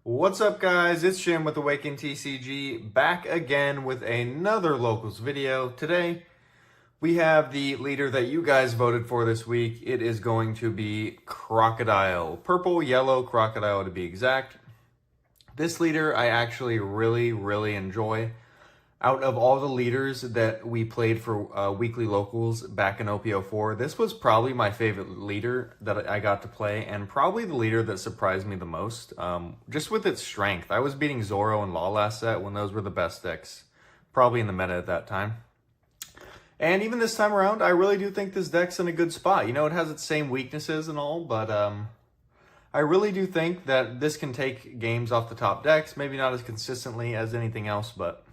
What's up, guys? It's Jim with Awaken TCG, back again with another locals video. Today we have the leader that you guys voted for this week. It is going to be Crocodile, purple yellow Crocodile to be exact. This leader I actually really enjoy. Out of all the leaders that we played for weekly locals back in OP04, this was probably my favorite leader that I got to play, and probably the leader that surprised me the most, just with its strength. I was beating Zoro and Law last set when those were the best decks, probably in the meta at that time. And even this time around, I really do think this deck's in a good spot. You know, it has its same weaknesses and all, but I really do think that this can take games off the top decks, maybe not as consistently as anything else, but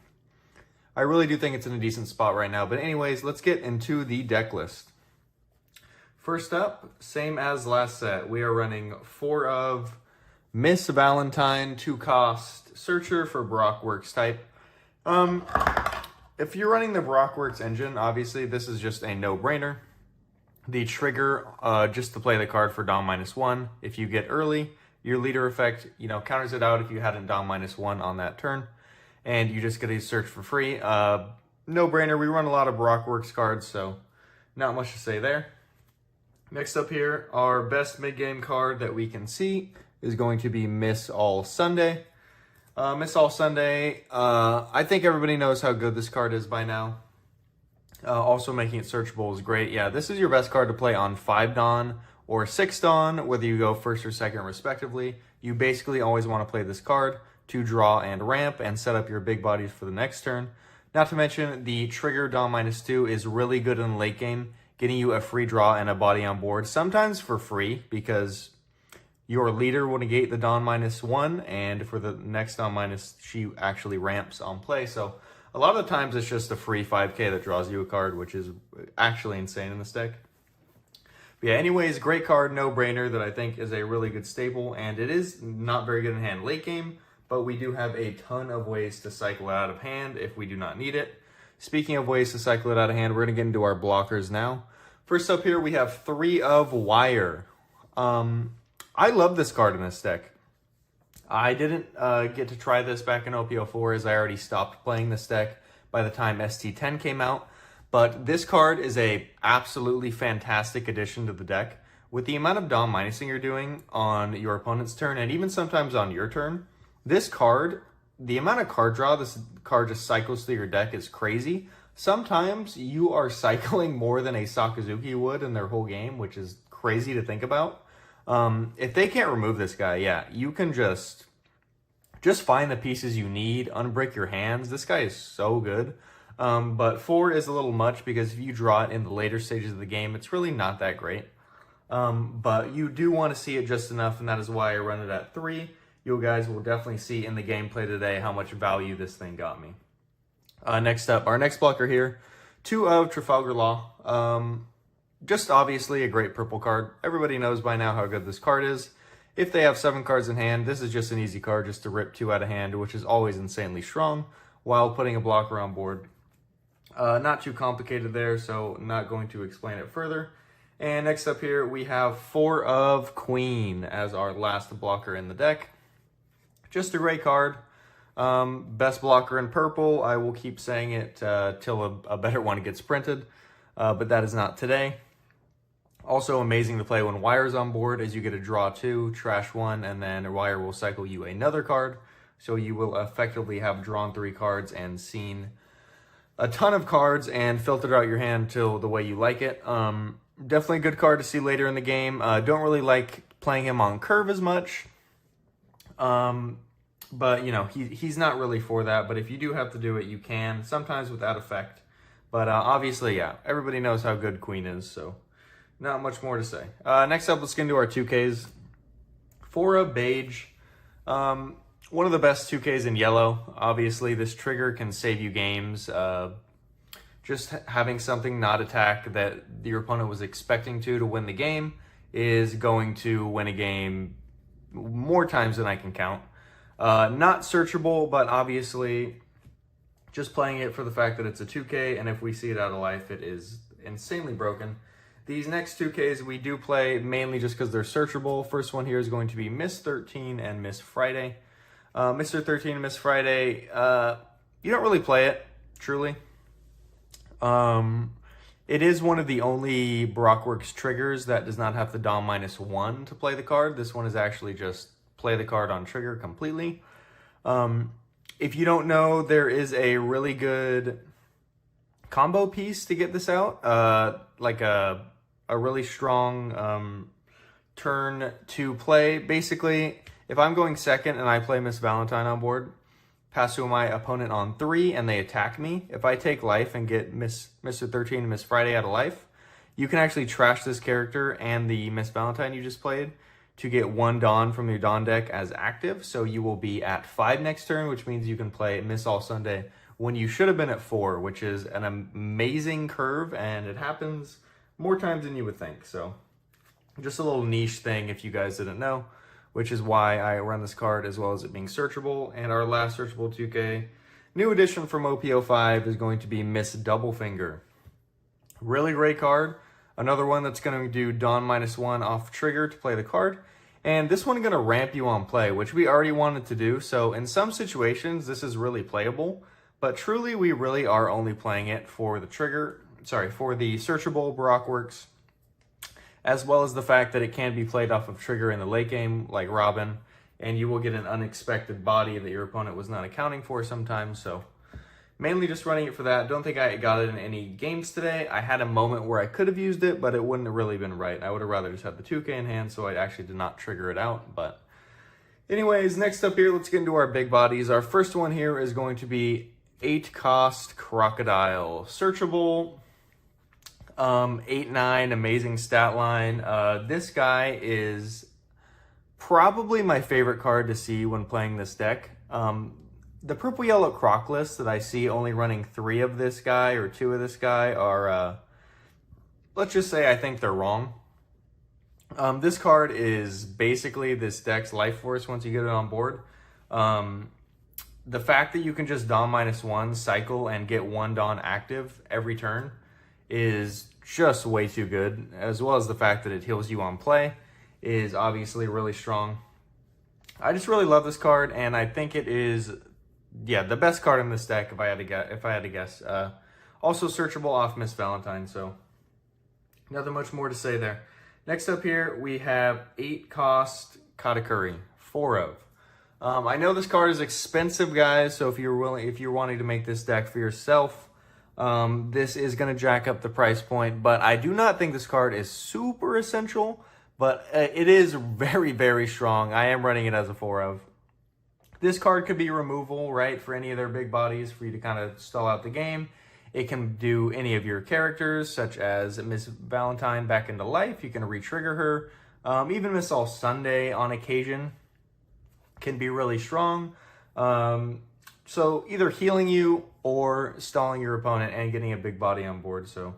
I really do think it's in a decent spot right now. But anyways, let's get into the deck list. First up, same as last set, we are running 4 of Miss Valentine, 2-cost Searcher for Brockworks type. If you're running the Brockworks engine, obviously this is just a no-brainer. The trigger, just to play the card for Dom -1. If you get early, your leader effect, counters it out if you hadn't Dom -1 on that turn. And you just get a search for free. No-brainer. We run a lot of Brockworks cards, so not much to say there. Next up here, our best mid-game card that we can see is going to be Miss All Sunday. Miss All Sunday, I think everybody knows how good this card is by now. Also making it searchable is great. Yeah, this is your best card to play on 5 Dawn or 6 Dawn, whether you go first or second respectively. You basically always want to play this card to draw and ramp and set up your big bodies for the next turn. Not to mention, the trigger Dawn -2 is really good in the late game, getting you a free draw and a body on board, sometimes for free, because your leader will negate the Dawn -1, and for the next Dawn she actually ramps on play. So a lot of the times it's just a free 5k that draws you a card, which is actually insane in this deck. But yeah, anyways, great card, no-brainer, that I think is a really good staple, and it is not very good in hand late game, but we do have a ton of ways to cycle it out of hand if we do not need it. Speaking of ways to cycle it out of hand, we're going to get into our blockers now. First up here, we have 3 of Wire. I love this card in this deck. I didn't get to try this back in OP04, as I already stopped playing this deck by the time ST10 came out. But this card is a absolutely fantastic addition to the deck. With the amount of Dom minusing you're doing on your opponent's turn, and even sometimes on your turn, this card, the amount of card draw this card just cycles through your deck is crazy. Sometimes you are cycling more than a Sakazuki would in their whole game, which is crazy to think about. If they can't remove this guy, yeah, you can just find the pieces you need, unbreak your hands. This guy is so good. But 4 is a little much, because if you draw it in the later stages of the game, it's really not that great. But you do want to see it just enough, and that is why I run it at 3. You guys will definitely see in the gameplay today how much value this thing got me. Next up, our next blocker here, 2 of Trafalgar Law. Just obviously a great purple card. Everybody knows by now how good this card is. If they have 7 cards in hand, this is just an easy card just to rip 2 out of hand, which is always insanely strong, while putting a blocker on board. Not too complicated there, so not going to explain it further. And next up here, we have 4 of Queen as our last blocker in the deck. Just a great card. Best blocker in purple. I will keep saying it till a better one gets printed, but that is not today. Also amazing to play when Wire's on board, as you get a draw 2, trash 1, and then Wire will cycle you another card. So you will effectively have drawn 3 cards and seen a ton of cards and filtered out your hand till the way you like it. Definitely a good card to see later in the game. Don't really like playing him on curve as much. But he's not really for that, but if you do have to do it, you can, sometimes without effect. But obviously, yeah, everybody knows how good Queen is, so not much more to say. Next up, let's get into our 2Ks. 4 of Beige. One of the best 2Ks in yellow. Obviously, this trigger can save you games. Just having something not attack that your opponent was expecting to win the game is going to win a game more times than I can count. Not searchable, but obviously just playing it for the fact that it's a 2K, and if we see it out of life, it is insanely broken. These next 2Ks we do play mainly just because they're searchable. First one here is going to be Miss 13 and Miss Friday. Mr. 13 and Miss Friday, you don't really play it, truly. It is one of the only Brockworks triggers that does not have the Dom -1 to play the card. This one is actually just play the card on trigger completely. If you don't know, there is a really good combo piece to get this out. Like a really strong turn to play. Basically, if I'm going second and I play Miss Valentine on board, pass to my opponent on 3 and they attack me. If I take life and get Mr. 13 and Miss Friday out of life, you can actually trash this character and the Miss Valentine you just played to get 1 Dawn from your Dawn deck as active. So you will be at 5 next turn, which means you can play Miss All Sunday when you should have been at 4, which is an amazing curve, and it happens more times than you would think. So just a little niche thing if you guys didn't know, which is why I run this card as well as it being searchable. And our last searchable 2K new addition from OP05 is going to be Miss Doublefinger. Really great card. Another one that's going to do Dawn -1 off trigger to play the card. And this one is going to ramp you on play, which we already wanted to do. So in some situations, this is really playable. But truly, we really are only playing it for the for the searchable Brockworks, as well as the fact that it can be played off of trigger in the late game, like Robin, and you will get an unexpected body that your opponent was not accounting for sometimes. So mainly just running it for that. Don't think I got it in any games today. I had a moment where I could have used it, but it wouldn't have really been right. I would have rather just had the 2K in hand, so I actually did not trigger it out. But anyways, next up here, let's get into our big bodies. Our first one here is going to be 8-cost Crocodile. Searchable, 8-9, amazing stat line. This guy is probably my favorite card to see when playing this deck. The purple-yellow Croc list that I see only running 3 of this guy or 2 of this guy are, let's just say I think they're wrong. This card is basically this deck's life force once you get it on board. The fact that you can just Dawn -1, cycle, and get 1 Dawn active every turn is just way too good, as well as the fact that it heals you on play is obviously really strong. I just really love this card, and I think it is, yeah, the best card in this deck if I had to guess. Also searchable off Miss Valentine, so nothing much more to say there. Next up here, we have 8-cost Katakuri, 4 of. I know this card is expensive, guys, so if you're wanting to make this deck for yourself, this is going to jack up the price point, but I do not think this card is super essential, but it is very, very strong. I am running it as a 4 of. This card could be removal, right, for any of their big bodies for you to kind of stall out the game. It can do any of your characters, such as Miss Valentine back into life. You can re-trigger her. Even Miss All Sunday on occasion can be really strong. So either healing you or stalling your opponent and getting a big body on board. So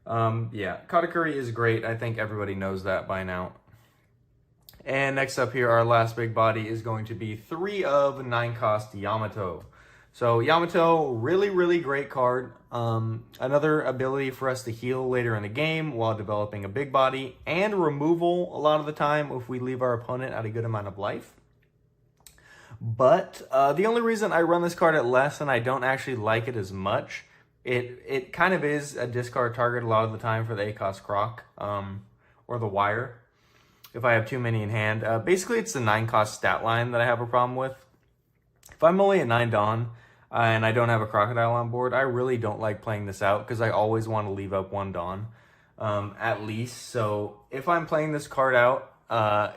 yeah, Katakuri is great. I think everybody knows that by now. And next up here, our last big body is going to be 3 of 9-cost Yamato. So Yamato, really, really great card. Another ability for us to heal later in the game while developing a big body, and removal a lot of the time if we leave our opponent at a good amount of life. But the only reason I run this card at less and I don't actually like it as much, it kind of is a discard target a lot of the time for the 8-cost Croc or the Wire if I have too many in hand. Basically, it's the 9-cost stat line that I have a problem with. If I'm only at 9 Dawn and I don't have a Crocodile on board, I really don't like playing this out because I always want to leave up 1 Dawn at least. So if I'm playing this card out,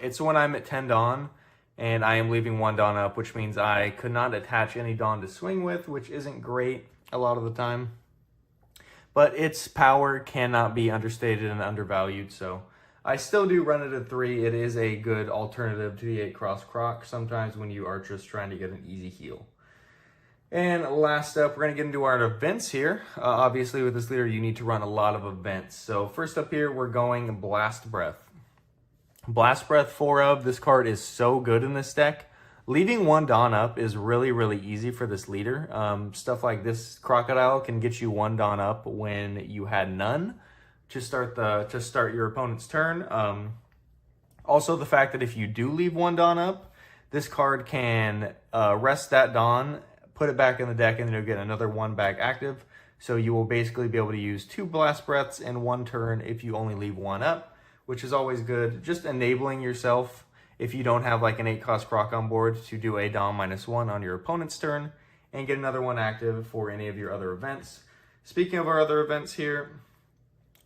it's when I'm at 10 Dawn and I am leaving 1 Dawn up, which means I could not attach any Dawn to swing with, which isn't great a lot of the time. But its power cannot be understated and undervalued, so I still do run it at 3. It is a good alternative to the 8-cost Croc sometimes when you are just trying to get an easy heal. And last up, we're going to get into our events here. Obviously, with this leader, you need to run a lot of events. So first up here, we're going Blast Breath. Blast Breath 4 of. This card is so good in this deck. Leaving 1 Dawn up is really, really easy for this leader. Stuff like this Crocodile can get you 1 Dawn up when you had none to start your opponent's turn. Also, the fact that if you do leave 1 Dawn up, This card can rest that Dawn, put it back in the deck, and then you'll get another 1 back active. So you will basically be able to use 2 Blast Breaths in 1 turn if you only leave 1 up, which is always good. Just enabling yourself, if you don't have like an 8-cost Croc on board, to do a Dawn -1 on your opponent's turn and get another 1 active for any of your other events. Speaking of our other events here,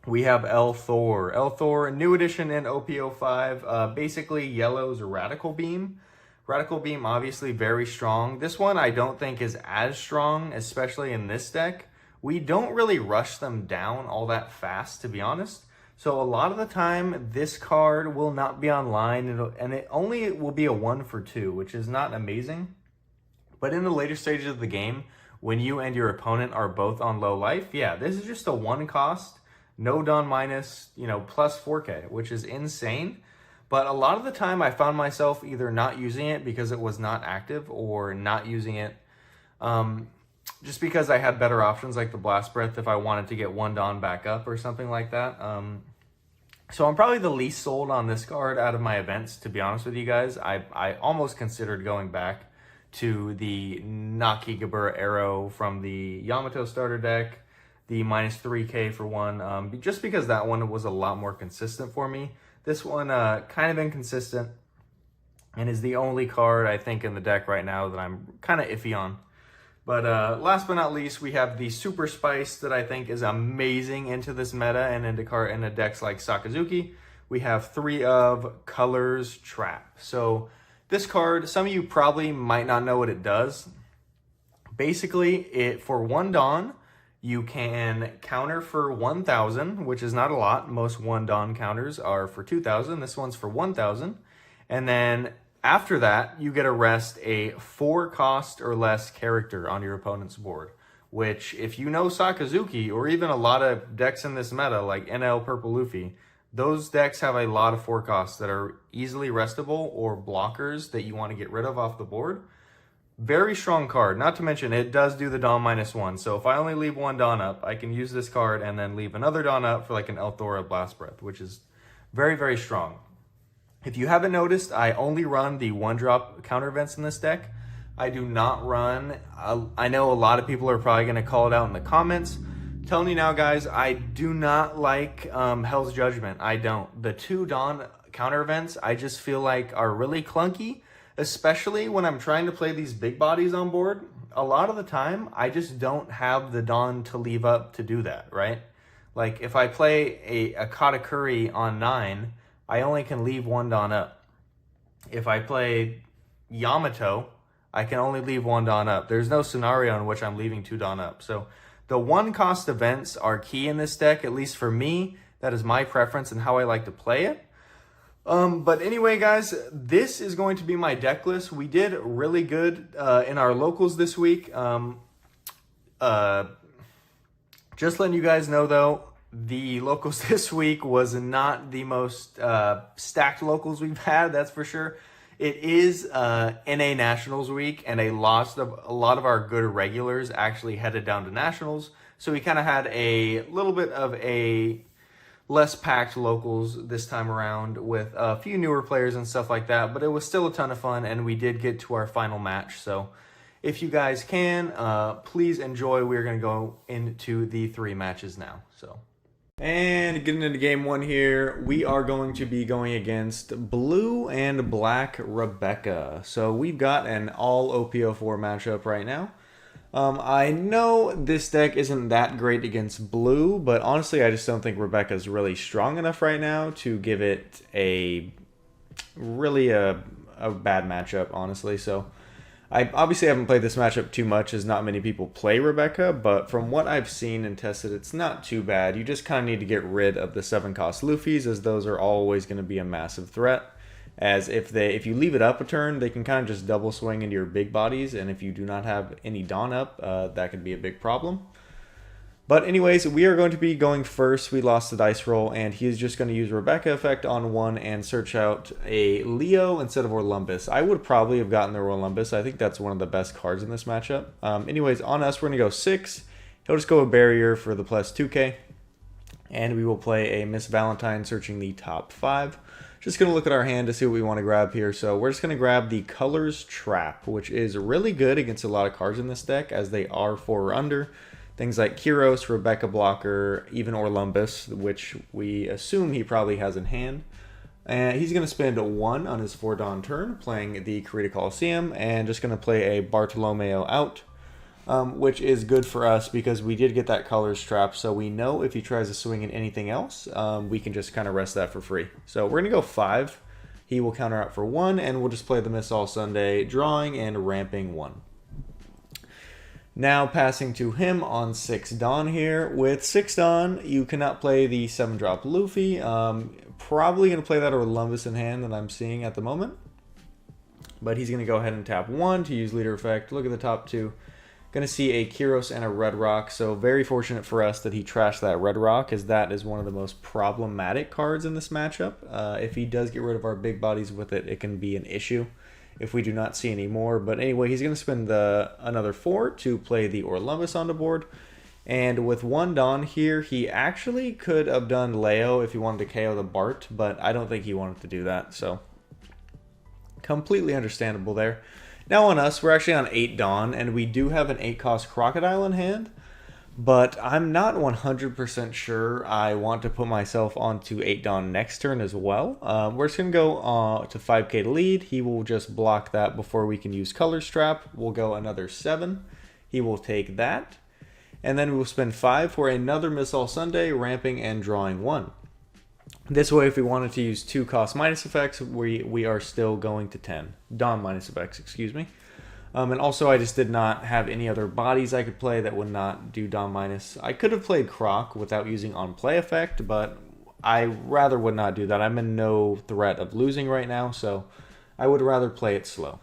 we have El Thor. El Thor, new edition in OP05, basically yellow's Radical Beam. Radical Beam, obviously very strong. This one I don't think is as strong, especially in this deck. We don't really rush them down all that fast, to be honest. So a lot of the time, this card will not be online, and it only will be a 1 for 2, which is not amazing. But in the later stages of the game, when you and your opponent are both on low life, yeah, this is just a 1 cost, no Dawn minus, plus 4K, which is insane. But a lot of the time, I found myself either not using it because it was not active, or not using it just because I had better options like the Blast Breath if I wanted to get 1 Dawn back up or something like that. So I'm probably the least sold on this card out of my events, to be honest with you guys. I almost considered going back to the Nakigabura Arrow from the Yamato starter deck, the -3K for 1, just because that one was a lot more consistent for me. This one kind of inconsistent and is the only card I think in the deck right now that I'm kind of iffy on. But last but not least, we have the Super Spice that I think is amazing into this meta and into decks like Sakazuki. We have 3 of Colors Trap. So this card, some of you probably might not know what it does. Basically, for 1 Dawn, you can counter for 1,000, which is not a lot. Most 1 Dawn counters are for 2,000. This one's for 1,000. And then after that, you get to rest a 4-cost or less character on your opponent's board, which, if you know Sakazuki, or even a lot of decks in this meta, like NL Purple Luffy, those decks have a lot of 4 costs that are easily restable or blockers that you want to get rid of off the board. Very strong card. Not to mention, it does do the Dawn -1. So if I only leave 1 Dawn up, I can use this card and then leave another Dawn up for like an El Thor Blast Breath, which is very, very strong. If you haven't noticed, I only run the 1-drop counter events in this deck. I do not run, I know a lot of people are probably going to call it out in the comments. I'm telling you now, guys, I do not like Hell's Judgment. I don't. The 2 Dawn counter events, I just feel like are really clunky, especially when I'm trying to play these big bodies on board. A lot of the time, I just don't have the Dawn to leave up to do that, right? Like, if I play a Katakuri on 9, I only can leave 1 Dawn up. If I play Yamato, I can only leave 1 Dawn up. There's no scenario in which I'm leaving 2 Dawn up. So the 1-cost events are key in this deck, at least for me. That is my preference and how I like to play it. But anyway, guys, this is going to be my deck list. We did really good in our locals this week. Just letting you guys know, though, the locals this week was not the most stacked locals we've had, that's for sure. It is NA Nationals week, and a lot of our good regulars actually headed down to Nationals. So we kind of had a little bit of a less packed locals this time around with a few newer players and stuff like that. But it was still a ton of fun, and we did get to our final match. So if you guys can, please enjoy. We're going to go into the 3 matches now. And getting into game 1 here, we are going to be going against Blue and Black Rebecca. So we've got an all OP04 matchup right now. I know this deck isn't that great against Blue, but honestly, I just don't think Rebecca's really strong enough right now to give it a bad matchup, honestly. So I obviously haven't played this matchup too much, as not many people play Rebecca, but from what I've seen and tested, it's not too bad. You just kind of need to get rid of the 7-cost Luffys, as those are always going to be a massive threat. As if you leave it up a turn, they can kind of just double swing into your big bodies, and if you do not have any Dawn up, that could be a big problem. But anyways, we are going to be going first. We lost the dice roll, and he is just going to use Rebecca effect on 1 and search out a Leo instead of Orlumbus. I would probably have gotten the Orlumbus. I think that's one of the best cards in this matchup. Anyways, on us, we're going to go 6. He'll just go a barrier for the plus 2K, and we will play a Miss Valentine searching the top 5. just going to look at our hand to see what we want to grab here. So we're just going to grab the Colors Trap, which is really good against a lot of cards in this deck, as they are 4 or under. Things like Kyros, Rebecca Blocker, even Orlumbus, which we assume he probably has in hand. And he's going to spend 1 on his 4 Dawn turn, playing the Crocodile Coliseum, and just going to play a Bartolomeo out, which is good for us because we did get that Colors Trap, so we know if he tries to swing in anything else, we can just kind of rest that for free. So we're going to go 5. He will counter out for 1, and we'll just play the Miss All Sunday, drawing and ramping 1. Now passing to him on 6 Dawn here. With 6 Dawn, you cannot play the 7-drop Luffy. Probably going to play that Orlumbus in hand that I'm seeing at the moment. But he's going to go ahead and tap 1 to use leader effect. Look at the top 2. Going to see a Kyros and a Red Rock. So very fortunate for us that he trashed that Red Rock, as that is one of the most problematic cards in this matchup. If he does get rid of our big bodies with it, it can be an issue if we do not see any more. But anyway, he's going to spend another 4 to play the Orlumbus on the board. And with 1 Dawn here, he actually could have done Leo if he wanted to KO the Bart, but I don't think he wanted to do that. So completely understandable there. Now on us, we're actually on 8 Dawn, and we do have an 8-cost Crocodile in hand. But I'm not 100% sure I want to put myself onto 8 Dawn next turn as well. We're just going to go to 5k to lead. He will just block that before we can use Colors Trap. We'll go another 7. He will take that. And then we will spend 5 for another Miss All Sunday, ramping and drawing 1. This way, if we wanted to use 2 cost minus effects, we are still going to 10. Dawn minus effects, excuse me. And also, I just did not have any other bodies I could play that would not do Dawn minus. I could have played Croc without using on play effect, but I rather would not do that. I'm in no threat of losing right now, so I would rather play it slow.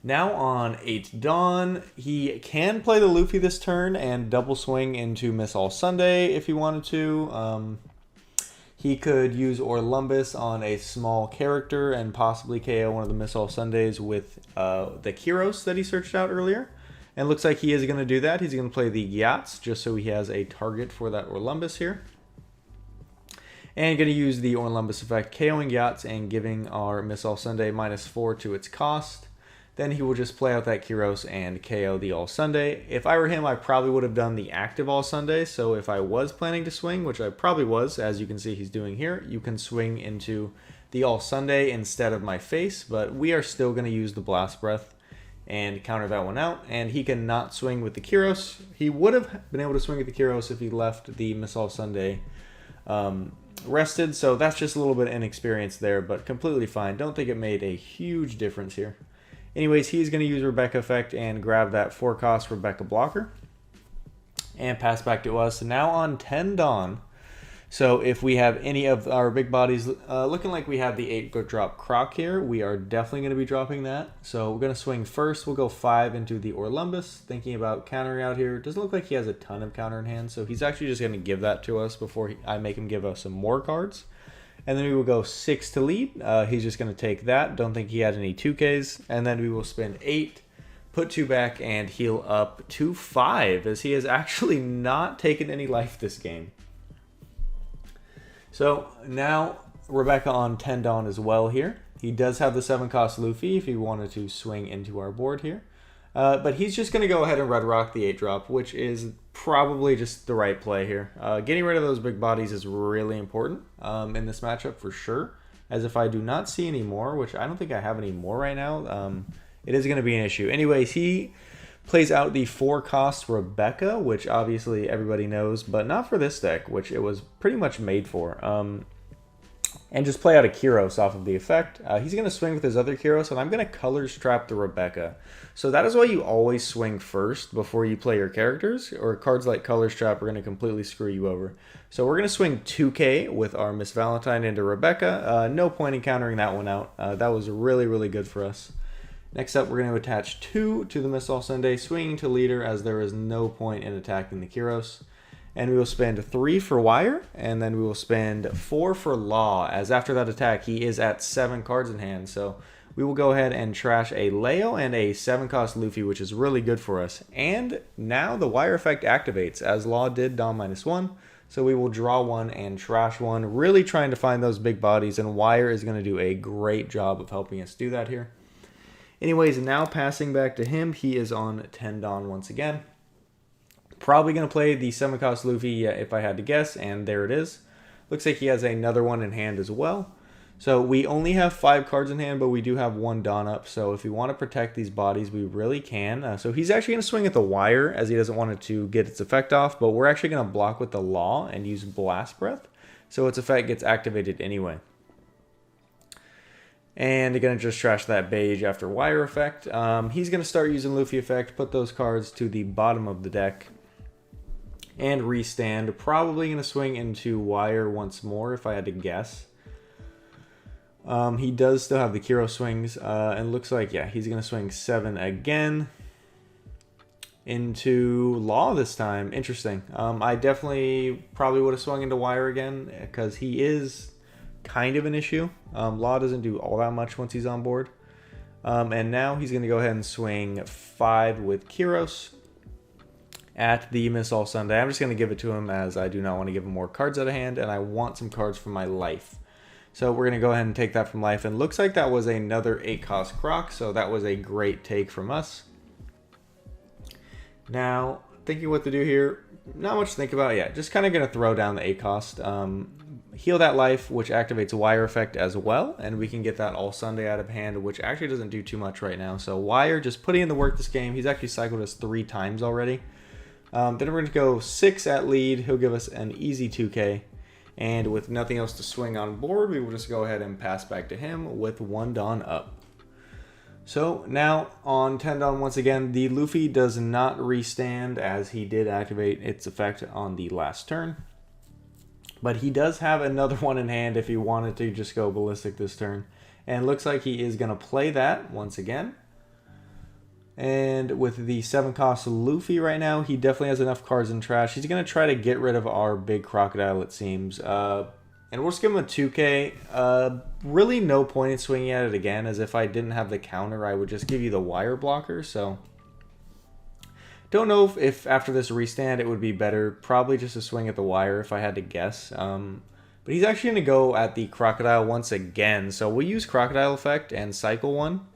Now on 8 Dawn, he can play the Luffy this turn and double swing into Miss All Sunday if he wanted to. He could use Orlumbus on a small character and possibly KO one of the Miss All Sundays with the Kyros that he searched out earlier. And it looks like he is going to do that. He's going to play the Yachts just so he has a target for that Orlumbus here. And going to use the Orlumbus effect, KOing Yachts and giving our Miss All Sunday -4 to its cost. Then he will just play out that Kyros and KO the All Sunday. If I were him, I probably would have done the active All Sunday. So if I was planning to swing, which I probably was, as you can see he's doing here, you can swing into the All Sunday instead of my face. But we are still going to use the Blast Breath and counter that one out. And he cannot swing with the Kyros. He would have been able to swing with the Kyros if he left the Miss All Sunday rested. So that's just a little bit of inexperience there, but completely fine. Don't think it made a huge difference here. Anyways, he's going to use Rebecca effect and grab that 4-cost Rebecca blocker and pass back to us. Now on 10 Dawn. So if we have any of our big bodies, looking like we have the 8-drop Croc here, we are definitely going to be dropping that. So we're going to swing first. We'll go 5 into the Orlumbus, thinking about countering out here. Doesn't look like he has a ton of counter in hand, so he's actually just going to give that to us before I make him give us some more cards. And then we will go 6 to lead. He's just going to take that. Don't think he had any 2Ks. And then we will spend 8, put 2 back, and heal up to 5, as he has actually not taken any life this game. So now Rebecca on 10 Dawn as well here. He does have the 7-cost Luffy if he wanted to swing into our board here. But he's just going to go ahead and Red Rock the 8-drop, which is probably just the right play here. Getting rid of those big bodies is really important in this matchup for sure. As if I do not see any more, which I don't think I have any more right now, it is going to be an issue. Anyways, he plays out the 4-cost Rebecca, which obviously everybody knows, but not for this deck, which it was pretty much made for. And just play out a Kyros off of the effect. He's going to swing with his other Kyros, and I'm going to Colors Trap the Rebecca. So that is why you always swing first before you play your characters, or cards like Colors Trap are going to completely screw you over. So we're going to swing 2k with our Miss Valentine into Rebecca. No point in countering that one out. That was really, really good for us. Next up, we're going to attach 2 to the Miss All Sunday, swinging to leader, as there is no point in attacking the Kyros. And we will spend 3 for Wire, and then we will spend 4 for Law, as after that attack, he is at 7 cards in hand. So we will go ahead and trash a Leo and a 7-cost Luffy, which is really good for us. And now the Wire effect activates, as Law did Dawn -1. So we will draw one and trash one, really trying to find those big bodies, and Wire is going to do a great job of helping us do that here. Anyways, now passing back to him, he is on 10 Dawn once again. Probably going to play the 7-cost Luffy if I had to guess, and there it is. Looks like he has another one in hand as well. So we only have 5 cards in hand, but we do have 1 Dawn up. So if we want to protect these bodies, we really can. So he's actually going to swing at the Wire as he doesn't want it to get its effect off, but we're actually going to block with the Law and use Blast Breath, so its effect gets activated anyway. And going to just trash that beige after Wire effect. He's going to start using Luffy effect, put those cards to the bottom of the deck, and restand. Probably going to swing into Wire once more if I had to guess. He does still have the Kiro swings, and looks like, yeah, he's going to swing 7 again into Law this time. Interesting. I definitely probably would have swung into Wire again because he is kind of an issue. Law doesn't do all that much once he's on board. And now he's going to go ahead and swing 5 with Kiros at the Miss All Sunday. I'm just going to give it to him as I do not want to give him more cards out of hand, and I want some cards from my life. So we're going to go ahead and take that from life, and looks like that was another 8-cost Croc, so that was a great take from us. Now, thinking what to do here, not much to think about yet. Just kind of going to throw down the 8-cost. Heal that life, which activates Wire effect as well, and we can get that All Sunday out of hand, which actually doesn't do too much right now. So Wire just putting in the work this game. He's actually cycled us 3 times already. Then we're going to go 6 at lead. He'll give us an easy 2K. And with nothing else to swing on board, we will just go ahead and pass back to him with 1 Dawn up. So now on 10 Dawn once again, the Luffy does not restand as he did activate its effect on the last turn. But he does have another one in hand if he wanted to just go ballistic this turn. And it looks like he is going to play that once again. And with the 7-cost Luffy right now, he definitely has enough cards in trash. He's going to try to get rid of our big Crocodile, it seems. And we'll just give him a 2K. Really no point in swinging at it again, as if I didn't have the counter, I would just give you the Wire blocker. So don't know if after this restand it would be better. Probably just to swing at the Wire if I had to guess. But he's actually going to go at the Crocodile once again. So we'll use Crocodile effect and cycle 1.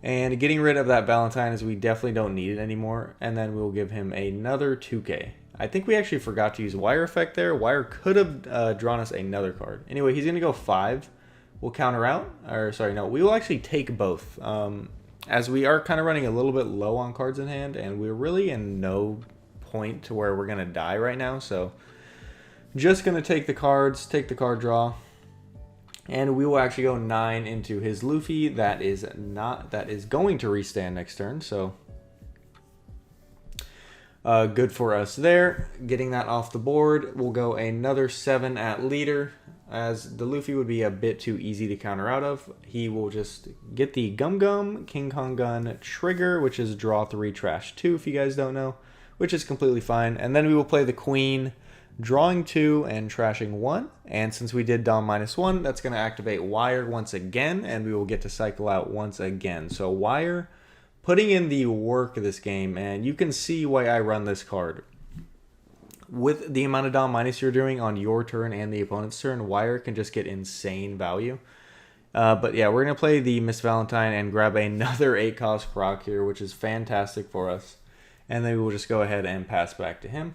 And getting rid of that Valentine as we definitely don't need it anymore. And then we'll give him another 2K. I think we actually forgot to use Wire effect there. Wire could have drawn us another card. Anyway, he's going to go 5. We'll counter out. Or sorry, no. We will actually take both. As we are kind of running a little bit low on cards in hand. And we're really in no point to where we're going to die right now. So just going to take the cards. Take the card draw. And we will actually go 9 into his Luffy. That is going to restand next turn. So good for us there. Getting that off the board. We'll go another 7 at leader, as the Luffy would be a bit too easy to counter out of. He will just get the Gum Gum, King Kong Gun, Trigger, which is draw 3, trash 2 if you guys don't know, which is completely fine. And then we will play the Queen, drawing 2 and trashing 1. And since we did Dawn -1, that's going to activate Wire once again, and we will get to cycle out once again. So Wire putting in the work of this game, and you can see why I run this card. With the amount of Dawn minus you're doing on your turn and the opponent's turn, Wire can just get insane value. But yeah, we're going to play the Miss Valentine and grab another 8-cost Croc here, which is fantastic for us. And then we will just go ahead and pass back to him.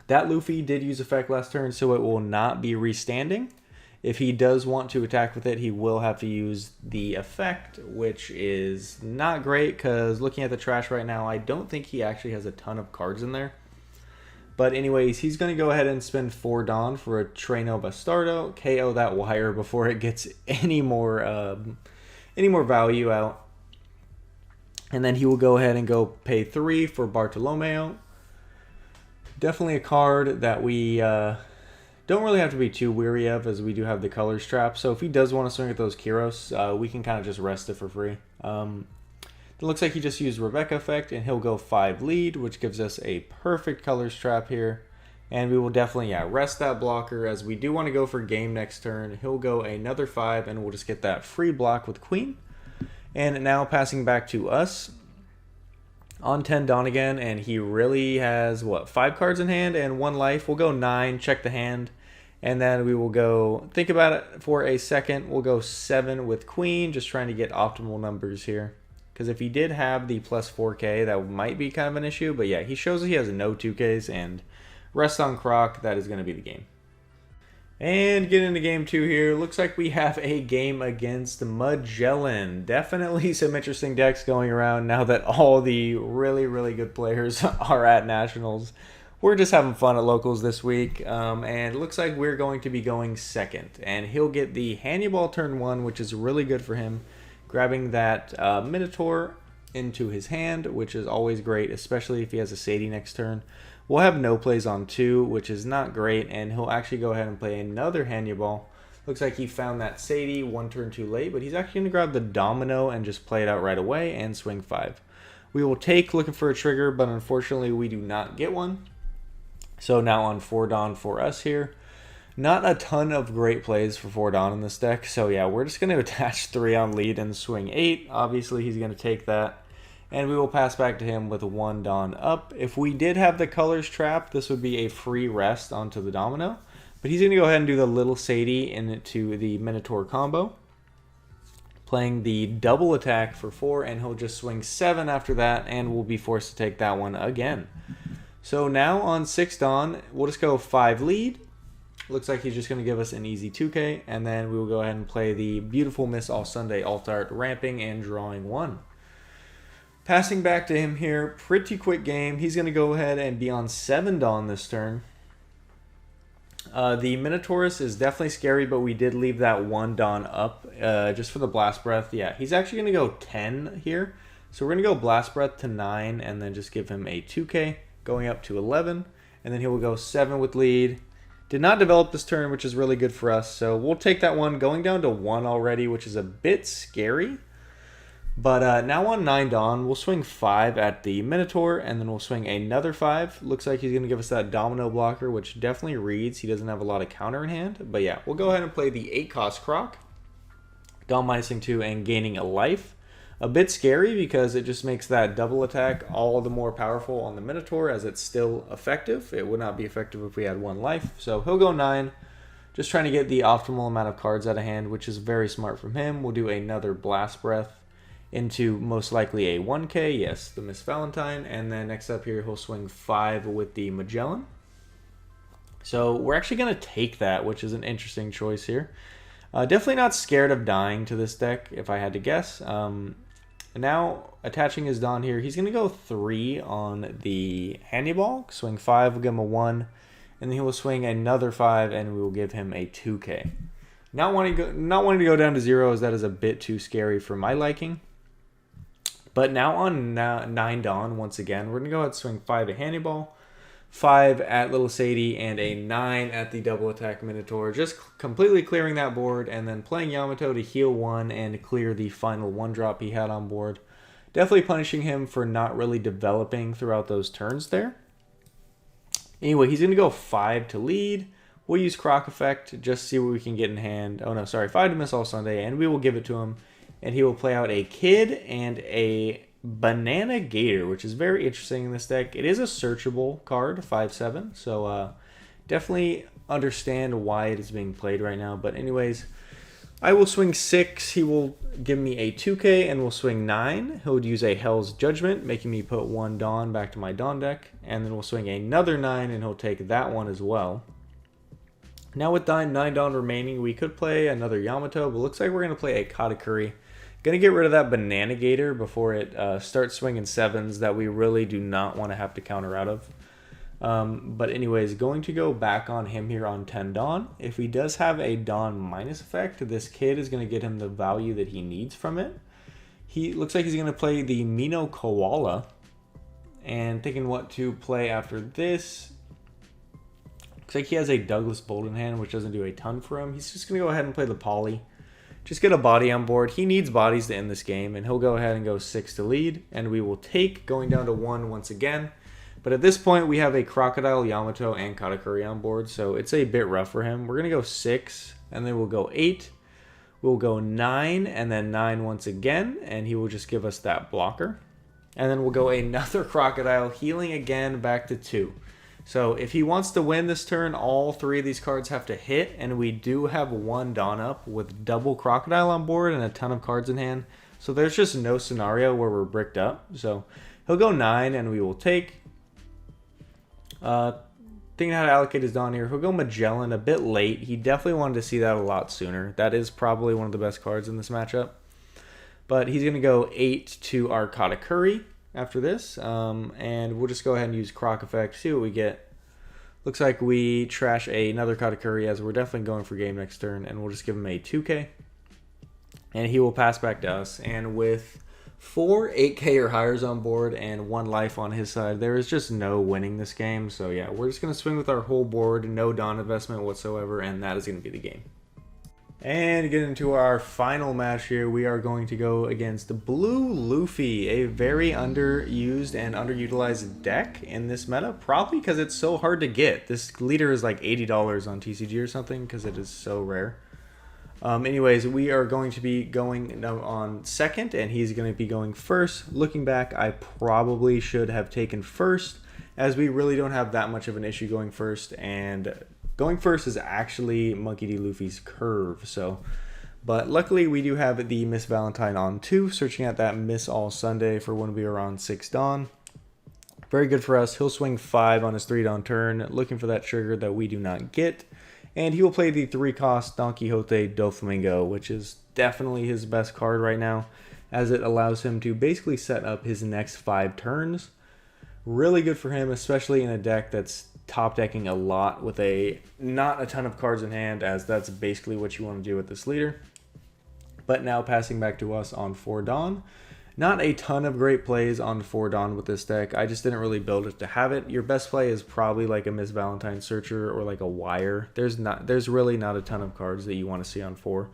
That Luffy did use effect last turn, so it will not be restanding. If he does want to attack with it, he will have to use the effect, which is not great, because looking at the trash right now, I don't think he actually has a ton of cards in there. But anyways, he's going to go ahead and spend 4 Dawn for a Traino Bastardo, KO that Wire before it gets any more value out. And then he will go ahead and go pay 3 for Bartolomeo. Definitely a card that we don't really have to be too weary of, as we do have the colors trap. So if he does want to swing at those Kiros, we can kind of just rest it for free. It looks like he just used Rebecca effect, and he'll go 5 lead, which gives us a perfect colors trap here. And we will definitely, rest that blocker, as we do want to go for game next turn. He'll go another 5, and we'll just get that free block with Queen. And now passing back to us. On 10 Dawn again, and he really has, what, 5 cards in hand and 1 life. We'll go 9, check the hand, and then we will go, think about it for a second, we'll go 7 with Queen, just trying to get optimal numbers here. Because if he did have the plus 4K, that might be kind of an issue, but yeah, he shows that he has no 2Ks, and rest on Croc, that is going to be the game. And get into game 2 here. Looks like we have a game against Magellan. Definitely some interesting decks going around now that all the really, really good players are at Nationals. We're just having fun at Locals this week. And it looks like we're going to be going second. And he'll get the Hannibal turn 1, which is really good for him. Grabbing that Minotaur into his hand, which is always great, especially if he has a Sadie next turn. We'll have no plays on 2, which is not great, and he'll actually go ahead and play another Hannibal. Looks like he found that Sadie 1 turn too late, but he's actually going to grab the Domino and just play it out right away and swing 5. We will take looking for a trigger, but unfortunately we do not get one. So now on 4 Dawn for us here. Not a ton of great plays for 4 Dawn in this deck, so yeah, we're just going to attach 3 on lead and swing 8. Obviously he's going to take that. And we will pass back to him with 1 Dawn up. If we did have the colors trap, this would be a free rest onto the Domino. But he's going to go ahead and do the little Sadie into the Minotaur combo. Playing the double attack for 4, and he'll just swing 7 after that, and we'll be forced to take that one again. So now on 6 Dawn, we'll just go 5 lead. Looks like he's just going to give us an easy 2K, and then we will go ahead and play the beautiful Miss All Sunday Alt Art, ramping and drawing 1. Passing back to him here, pretty quick game. He's going to go ahead and be on 7 Dawn this turn. The Minotaurus is definitely scary, but we did leave that 1 Dawn up just for the Blast Breath. Yeah, he's actually going to go 10 here. So we're going to go Blast Breath to 9 and then just give him a 2K going up to 11. And then he will go 7 with lead. Did not develop this turn, which is really good for us. So we'll take that one going down to 1 already, which is a bit scary. But now on 9 Dawn, we'll swing 5 at the Minotaur, and then we'll swing another 5. Looks like he's going to give us that Domino blocker, which definitely reads. He doesn't have a lot of counter in hand. But yeah, we'll go ahead and play the 8-cost Croc. Dawn minusing 2 and gaining a life. A bit scary because it just makes that double attack all the more powerful on the Minotaur, as it's still effective. It would not be effective if we had 1 life. So he'll go 9. Just trying to get the optimal amount of cards out of hand, which is very smart from him. We'll do another Blast Breath into most likely a 1K, yes, the Miss Valentine, and then next up here he'll swing 5 with the Magellan. So we're actually going to take that, which is an interesting choice here. Definitely not scared of dying to this deck, if I had to guess. Now, attaching his Dawn here, he's going to go 3 on the Hannibal, swing 5, we'll give him a 1, and then he will swing another 5, and we will give him a 2K. Not wanting to go down to 0, as that is a bit too scary for my liking. But now on 9 Dawn, once again, we're going to go ahead and swing 5 at Hannibal, 5 at Little Sadie, and a 9 at the double attack Minotaur. Just completely clearing that board, and then playing Yamato to heal 1 and clear the final 1-drop he had on board. Definitely punishing him for not really developing throughout those turns there. Anyway, he's going to go 5 to lead. We'll use Croc Effect, just see what we can get in hand. Oh no, sorry, 5 to Miss All Sunday, and we will give it to him. And he will play out a Kid and a Banana Gator, which is very interesting in this deck. It is a searchable card, 5/7, so definitely understand why it is being played right now. But anyways, I will swing 6. He will give me a 2K, and we'll swing 9. He'll use a Hell's Judgment, making me put 1 Dawn back to my Dawn deck. And then we'll swing another 9, and he'll take that one as well. Now with 9 Dawn remaining, we could play another Yamato, but looks like we're going to play a Katakuri. Going to get rid of that Banana Gator before it starts swinging 7s that we really do not want to have to counter out of. But anyways, going to go back on him here on 10 Dawn. If he does have a Dawn minus effect, this Kid is going to get him the value that he needs from it. He looks like he's going to play the Mino Koala. And thinking what to play after this. Looks like he has a Douglas Bolt in hand, which doesn't do a ton for him. He's just going to go ahead and play the Poly. Just get a body on board. He needs bodies to end this game, and he'll go ahead and go 6 to lead, and we will take going down to 1 once again. But at this point, we have a Crocodile, Yamato, and Katakuri on board, so it's a bit rough for him. We're going to go 6, and then we'll go 8. We'll go 9, and then 9 once again, and he will just give us that blocker. And then we'll go another Crocodile, healing again back to 2. So if he wants to win this turn, all 3 of these cards have to hit, and we do have 1 Dawn up with double Crocodile on board and a ton of cards in hand. So there's just no scenario where we're bricked up. So he'll go 9, and we will take. Thinking how to allocate his Dawn here. He'll go Magellan a bit late. He definitely wanted to see that a lot sooner. That is probably one of the best cards in this matchup. But he's going to go 8 to our Katakuri after this. And we'll just go ahead and use Croc effect, see what we get. Looks like we trash another Katakuri, as we're definitely going for game next turn. And we'll just give him a 2K. And he will pass back to us. And with 4 8K or higher on board and 1 life on his side, there is just no winning this game. So yeah, we're just going to swing with our whole board, no Dawn investment whatsoever, and that is going to be the game. And get into our final match here, we are going to go against Blue Luffy, a very underused and underutilized deck in this meta, probably because it's so hard to get. This leader is like $80 on TCG or something because it is so rare. Anyways, we are going to be going on second, and he's going to be going first. Looking back, I probably should have taken first, as we really don't have that much of an issue going first, and going first is actually Monkey D. Luffy's curve. But luckily, we do have the Miss Valentine on 2, searching at that Miss All Sunday for when we are on 6 Dawn. Very good for us. He'll swing 5 on his 3 Dawn turn, looking for that trigger that we do not get. And he will play the 3-cost Don Quixote Doflamingo, which is definitely his best card right now, as it allows him to basically set up his next 5 turns. Really good for him, especially in a deck that's top decking a lot with not a ton of cards in hand, as that's basically what you want to do with this leader. But now passing back to us on 4 Dawn. Not a ton of great plays on 4 Dawn with this deck. I just didn't really build it to have it. Your best play is probably like a Miss Valentine Searcher or like a Wire. There's really not a ton of cards that you want to see on 4.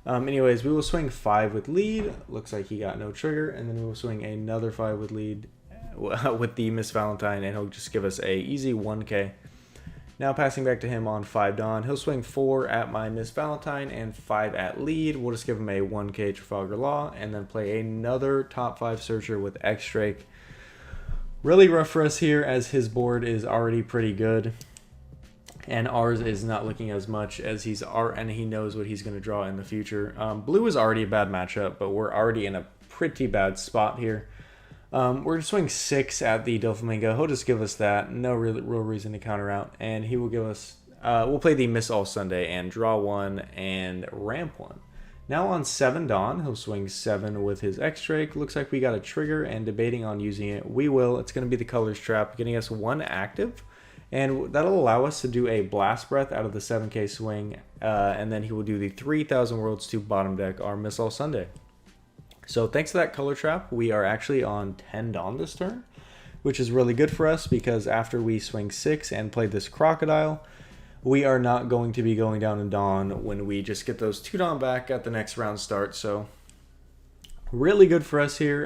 Anyways, we will swing 5 with lead. Looks like he got no trigger. And then we will swing another 5 with lead with the Miss Valentine, and he'll just give us a easy 1K. Now passing back to him on 5 Dawn, he'll swing 4 at my Miss Valentine and 5 at lead. We'll just give him a 1K Trafalgar Law, and then play another top 5 Searcher with X-Drake. Really rough for us here, as his board is already pretty good, and ours is not looking as much, as and he knows what he's going to draw in the future. Blue is already a bad matchup, but we're already in a pretty bad spot here. We're going to swing 6 at the Doflamingo. He'll just give us that. No real reason to counter out. And he will give us... we'll play the Miss All Sunday and draw 1 and ramp 1. Now on 7 Dawn, he'll swing 7 with his X-Drake. Looks like we got a trigger and debating on using it. We will. It's going to be the Colors Trap, getting us 1 active. And that'll allow us to do a Blast Breath out of the 7K swing. And then he will do the 3,000 Worlds to bottom deck our Miss All Sunday. So thanks to that Color Trap, we are actually on 10 Dawn this turn, which is really good for us, because after we swing 6 and play this Crocodile, we are not going to be going down in Dawn when we just get those 2 Dawn back at the next round start. So really good for us here.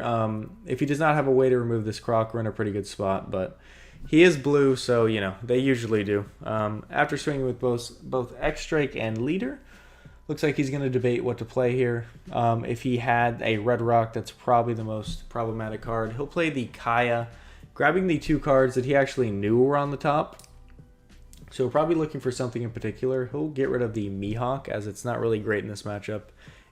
If he does not have a way to remove this Croc, we're in a pretty good spot, but he is blue, so you know, they usually do. After swinging with both X-Drake and Leader, looks like he's going to debate what to play here. If he had a Red Rock, that's probably the most problematic card. He'll play the Kaya, grabbing the 2 cards that he actually knew were on the top. So probably looking for something in particular. He'll get rid of the Mihawk, as it's not really great in this matchup,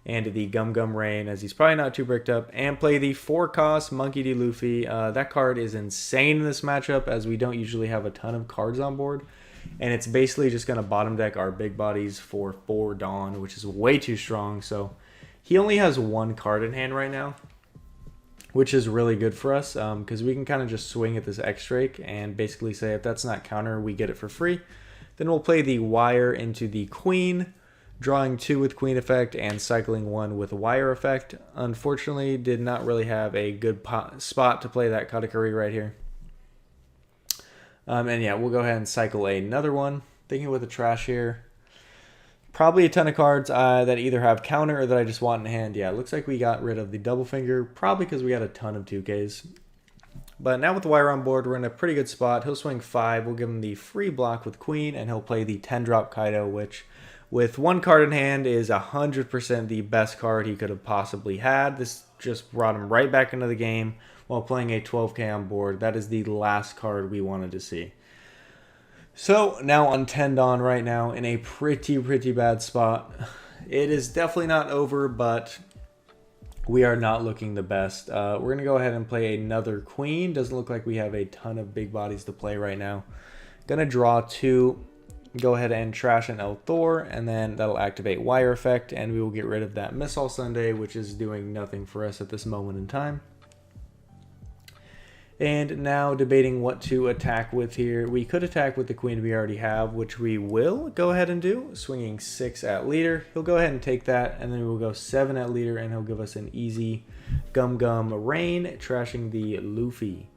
and the Gum Gum Rain, as he's probably not too bricked up, and play the 4-cost Monkey D. Luffy. That card is insane in this matchup, as we don't usually have a ton of cards on board. And it's basically just going to bottom deck our big bodies for 4 Dawn, which is way too strong. So he only has 1 card in hand right now, which is really good for us, because we can kind of just swing at this X-Drake and basically say if that's not counter, we get it for free. Then we'll play the Wire into the Queen, drawing 2 with Queen effect and cycling 1 with Wire effect. Unfortunately, did not really have a good spot to play that Katakuri right here. And yeah, we'll go ahead and cycle another one. Thinking with the trash here. Probably a ton of cards that either have counter or that I just want in hand. Yeah, it looks like we got rid of the double finger, probably because we got a ton of 2Ks. But now with the Wire on board, we're in a pretty good spot. He'll swing 5. We'll give him the free block with Queen, and he'll play the 10-drop Kaido, which with 1 card in hand is 100% the best card he could have possibly had. This just brought him right back into the game while playing a 12k on board. That is the last card we wanted to see. So now on 10 Dawn right now in a pretty bad spot. It is definitely not over, but we are not looking the best. We're going to go ahead and play another Queen. Doesn't look like we have a ton of big bodies to play right now. Going to draw 2. Go ahead and trash an El Thor, and then that'll activate Wire Effect, and we will get rid of that Missile Sunday, which is doing nothing for us at this moment in time. And now debating what to attack with here. We could attack with the Queen we already have, which we will go ahead and do. Swinging 6 at leader. He'll go ahead and take that, and then we'll go 7 at leader, and he'll give us an easy Gum Gum Rain, trashing the Luffy.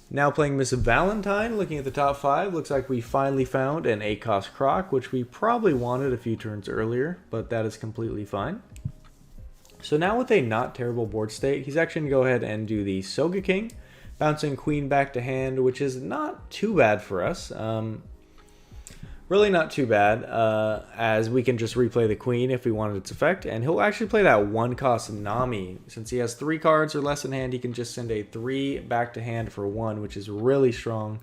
Now playing Miss Valentine, looking at the top 5. Looks like we finally found an ACOS Croc, which we probably wanted a few turns earlier, but that is completely fine. So now with a not terrible board state, he's actually going to go ahead and do the Soga King. Bouncing Queen back to hand, which is not too bad for us. Really not too bad, as we can just replay the Queen if we wanted its effect. And he'll actually play that 1-cost Nami. Since he has 3 cards or less in hand, he can just send a 3 back to hand for 1, which is really strong.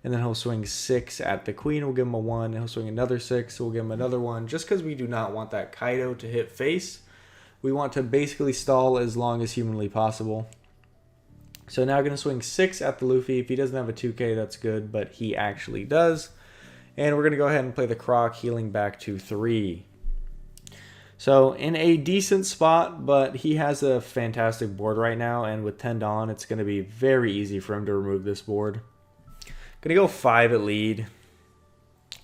And then he'll swing 6 at the Queen, we'll give him a 1. He'll swing another 6, we'll give him another 1. Just because we do not want that Kaido to hit face. We want to basically stall as long as humanly possible. So now going to swing 6 at the Luffy. If he doesn't have a 2k, that's good, but he actually does. And we're going to go ahead and play the Croc, healing back to 3. So in a decent spot, but he has a fantastic board right now, and with 10 Dawn, it's going to be very easy for him to remove this board. Going to go 5 at lead.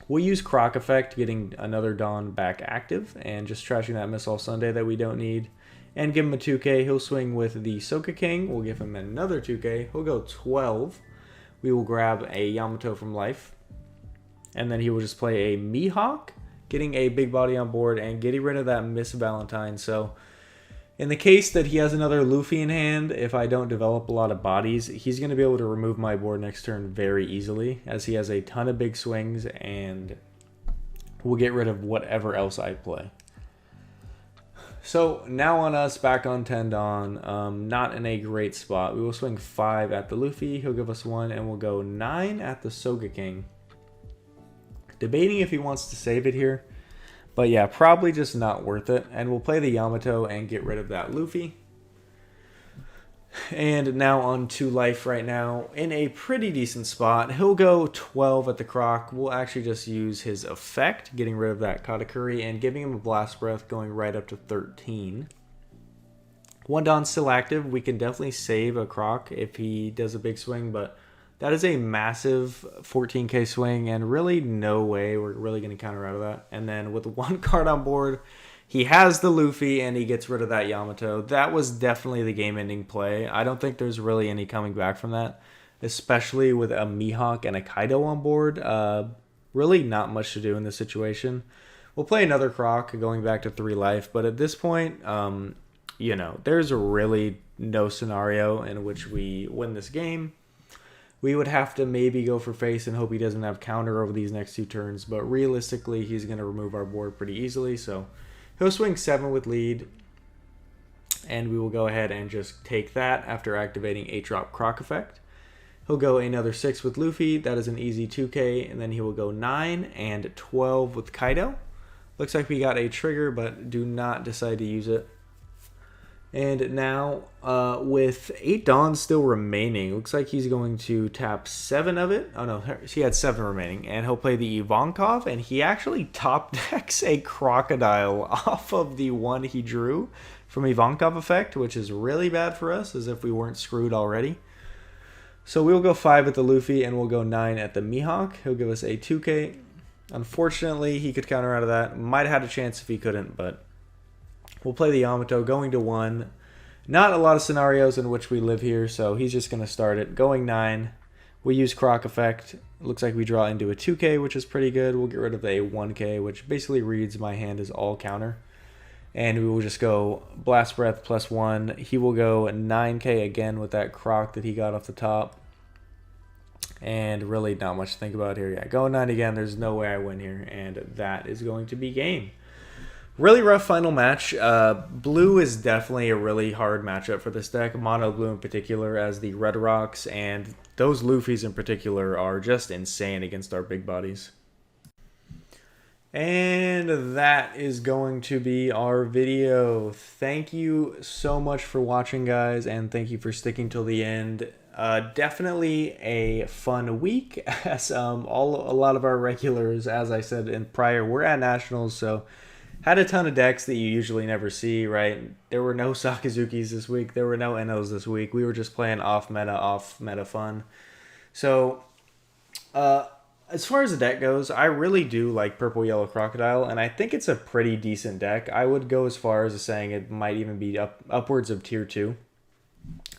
We'll use Croc effect, getting another Dawn back active, and just trashing that Missile Sunday that we don't need. And give him a 2k. He'll swing with the Soka King. We'll give him another 2k. He'll go 12. We will grab a Yamato from life. And then he will just play a Mihawk, getting a big body on board and getting rid of that Miss Valentine. So in the case that he has another Luffy in hand, if I don't develop a lot of bodies, he's going to be able to remove my board next turn very easily, as he has a ton of big swings, and we'll get rid of whatever else I play. So now on us, back on 10 Dawn, not in a great spot. We will swing 5 at the Luffy, he'll give us 1, and we'll go 9 at the Soga King. Debating if he wants to save it here, but yeah, probably just not worth it. And we'll play the Yamato and get rid of that Luffy. And now on 2 life right now, in a pretty decent spot. He'll go 12 at the Croc. We'll actually just use his effect, getting rid of that Katakuri and giving him a Blast Breath, going right up to 13. 1 Dawn's still active. We can definitely save a Croc if he does a big swing, but that is a massive 14k swing, and really no way we're really going to counter out of that. And then with 1 card on board, he has the Luffy, and he gets rid of that Yamato. That was definitely the game-ending play. I don't think there's really any coming back from that, especially with a Mihawk and a Kaido on board. Really not much to do in this situation. We'll play another Croc, going back to 3 life, but at this point, you know, there's really no scenario in which we win this game. We would have to maybe go for face and hope he doesn't have counter over these next 2 turns, but realistically, he's going to remove our board pretty easily, so he'll swing 7 with lead, and we will go ahead and just take that after activating 8-drop Croc effect. He'll go another 6 with Luffy. That is an easy 2k, and then he will go 9 and 12 with Kaido. Looks like we got a trigger, but do not decide to use it. And now, with 8 Dawns still remaining, looks like he's going to tap 7 of it. Oh no, he had 7 remaining. And he'll play the Ivankov, and he actually top decks a Crocodile off of the one he drew from Ivankov effect, which is really bad for us, as if we weren't screwed already. So we'll go 5 at the Luffy, and we'll go 9 at the Mihawk. He'll give us a 2k. Unfortunately, he could counter out of that. Might have had a chance if he couldn't, but we'll play the Yamato, going to 1. Not a lot of scenarios in which we live here, so he's just going to start it. Going 9. We'll use Croc effect. Looks like we draw into a 2k, which is pretty good. We'll get rid of a 1k, which basically reads my hand as all counter. And we will just go Blast Breath plus 1. He will go 9k again with that Croc that he got off the top. And really not much to think about here. Yeah, going 9 again. There's no way I win here, and that is going to be game. Really rough final match. Blue is definitely a really hard matchup for this deck. Mono blue in particular, as the Red Rocks and those Luffys in particular are just insane against our big bodies. And that is going to be our video. Thank you so much for watching, guys, and thank you for sticking till the end. Definitely a fun week, as a lot of our regulars, as I said in prior, we're at Nationals, so had a ton of decks that you usually never see, right? There were no Sakazukis this week. There were no Enos this week. We were just playing off meta fun. So, as far as the deck goes, I really do like Purple Yellow Crocodile, and I think it's a pretty decent deck. I would go as far as saying it might even be upwards of tier 2.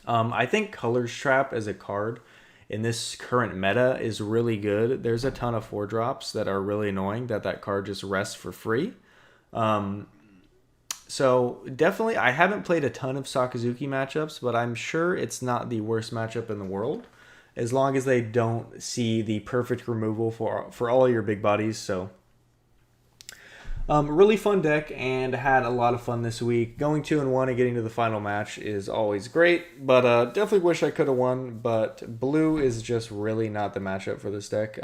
I think Colors Trap as a card in this current meta is really good. There's a ton of 4-drops that are really annoying that card just rests for free. So definitely, I haven't played a ton of Sakazuki matchups, but I'm sure it's not the worst matchup in the world, as long as they don't see the perfect removal for all your big bodies. So really fun deck, and had a lot of fun this week. Going 2-1 and getting to the final match is always great, but definitely wish I could have won, but blue is just really not the matchup for this deck.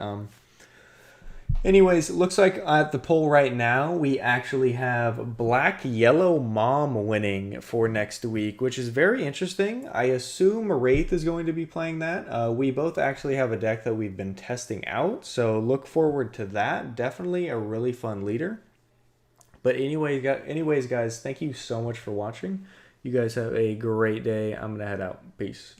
Anyways, looks like at the poll right now, we actually have Black Yellow Mom winning for next week, which is very interesting. I assume Wraith is going to be playing that. We both actually have a deck that we've been testing out, so look forward to that. Definitely a really fun leader. But anyways, guys, thank you so much for watching. You guys have a great day. I'm going to head out. Peace.